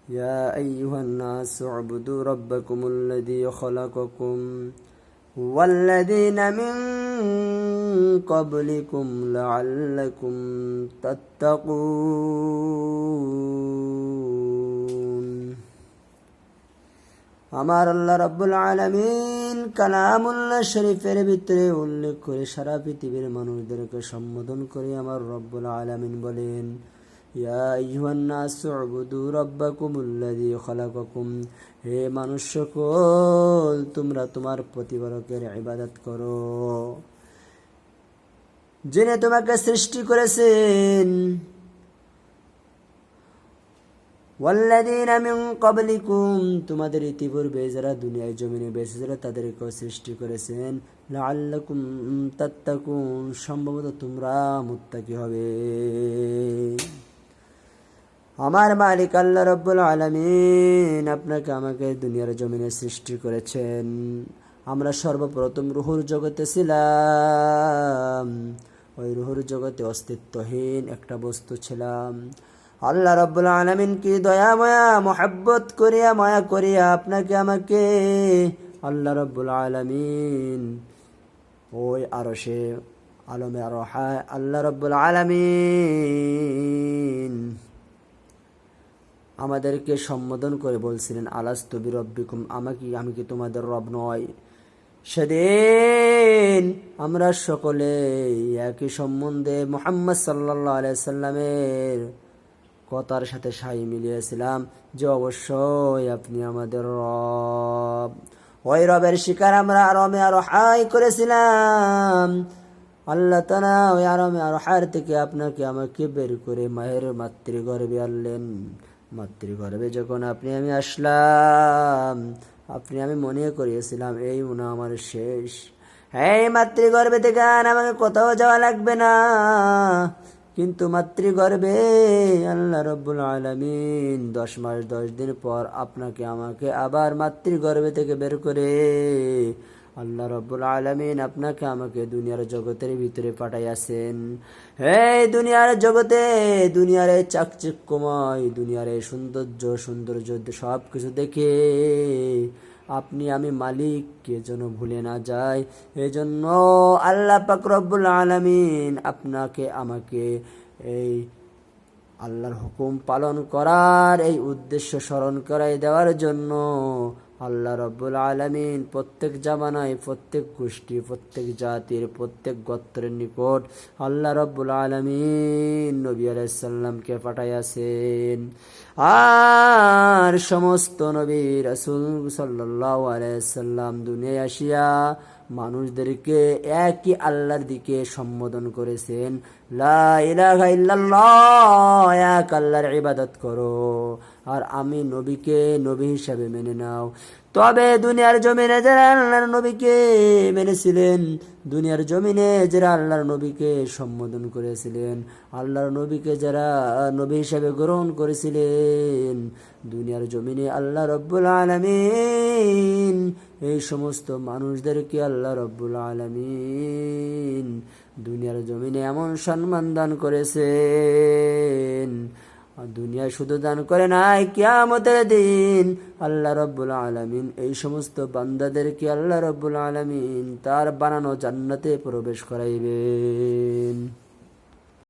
يا أيها الناس اعبدوا ربكم الذي خلقكم والذين من قبلكم لعلكم تتقون আমার আল্লাহ রাব্বুল আলামিন কালামুল্লাহ শরীফের ভিতরে উল্লেখ করে সারা পৃথিবীর মানুষদেরকে সম্বোধন করে আমার রব্বুল আলামিন বলেন, ইয়া আইয়ুহান নাসু উবুদু রাব্বাকুমুল্লাযী খালাকাকুম, হে মানুষ সকল তোমরা তোমার প্রতিপালকের ইবাদত করো যিনি তোমাকে সৃষ্টি করেছেন। ওয়াল্লাযীনা মিন ক্বাবলিকুম, তোমাদের ইতিপূর্বে যারা দুনিয়ায় জমিনে বেঁচে ছিল তাদেরকেও সৃষ্টি করেছেন। লাআল্লাকুম তাত্তাকুন, সম্ভবত তোমরা মুত্তাকি হবে। আমার মালিক আল্লাহ রাব্বুল আলামিন আপনাকে আমাকে দুনিয়ার জমিনে সৃষ্টি করেছেন। আমরা সর্বপ্রথম রুহুর জগতে ছিলাম। ওই রুহুর জগতে অস্তিত্বহীন একটা বস্তু ছিলাম। আল্লাহ রাব্বুল আলামিন কি দয়া মায়া মোহাব্বত করিয়া মায়া করিয়া আপনাকে আমাকে আল্লাহ রাব্বুল আলামিন ওই আরশে আলমে আরহা আল্লাহ রাব্বুল আলামিন আমাদেরকে সম্বোধন করে বলছিলেন, আলাস্তু বিরব্বিকুম, আমি কি তোমাদের রব নয়? সেদিন আমরা সকলে একই সম্বন্ধে মুহাম্মদ সাল্লাল্লাহু আলাইহি সাল্লামের কথার সাথে সাই মিলিয়েছিলাম যে অবশ্যই আপনি আমাদের রব। ওই রবের শিকার আমরা আরমে আরহাই করেছিলাম। আল্লাহ তাআলা ওই আরমে আরহার থেকে আপনাকে আমাকে বের করে মায়ের মাতৃগর্ভে আনলেন। মাতৃগর্ভে যখন আমি আসলাম, আমি মনে করিয়েছিলাম এই মনে আমার শেষ। এই মাতৃগর্ভে থেকে আমাকে কোথাও যাওয়া লাগবে না। কিন্তু মাতৃগর্ভে আল্লাহ রাব্বুল আলামিন 10 মাস 10 দিন পর আপনাকে আমাকে আবার মাতৃগর্ভে থেকে বের করে আল্লাহ রাব্বুল আলামিন আপনাকে আমাকে দুনিয়ার জগতের ভিতরে পাঠাইয়াছেন। এই দুনিয়ার জগতে, দুনিয়ার চাকচিক্যময়, দুনিয়ার সৌন্দর্য সব কিছু দেখে আমি মালিককে যেন ভুলে না যাই, এজন্য আল্লাহ পাক রব্বুল আলামিন আপনাকে আমাকে এই আল্লাহর হুকুম পালন করার এই উদ্দেশ্য স্মরণ করাই দেওয়ার জন্য আল্লাহ রাব্বুল আলামিন প্রত্যেক জামানায়, প্রত্যেক গোষ্ঠী, প্রত্যেক জাতির, প্রত্যেক গোত্রের নিকট আল্লাহ রাব্বুল আলামিন নবী আলাইহিস সালামকে পাঠাইয়াছেন। আর সমস্ত নবী রাসূল সাল্লাল্লাহু আলাইহি সাল্লাম দুনিয়ায় আসিয়া মানুষদেরকে একই আল্লাহর দিকে সম্বোধন করেছেন, লা ইলাহা ইল্লাল্লাহ, এক আল্লাহর ইবাদত করো আর আমি নবীকে নবী হিসাবে মেনে নাও। তবে দুনিয়ার জমিনে যারা আল্লাহর নবীকে মেনেছিলেন, দুনিয়ার জমিনে যারা আল্লাহর নবীকে সম্বোধন করেছিলেন, আল্লাহর নবীকে যারা নবী হিসাবে গ্রহণ করেছিলেন, দুনিয়ার জমিনে আল্লাহ রাব্বুল আলামিন এই সমস্ত মানুষদেরকে আল্লাহ রাব্বুল আলামিন দুনিয়ার জমিনে এমন সম্মান দান করেছেন। দুনিয়া শুধু দান করে নাই, কিয়ামতের দিন আল্লাহ রাব্বুল আলামিন এই সমস্ত বান্দাদেরকে আল্লাহ রাব্বুল আলামিন তার বানানো জান্নাতে প্রবেশ করাইবেন।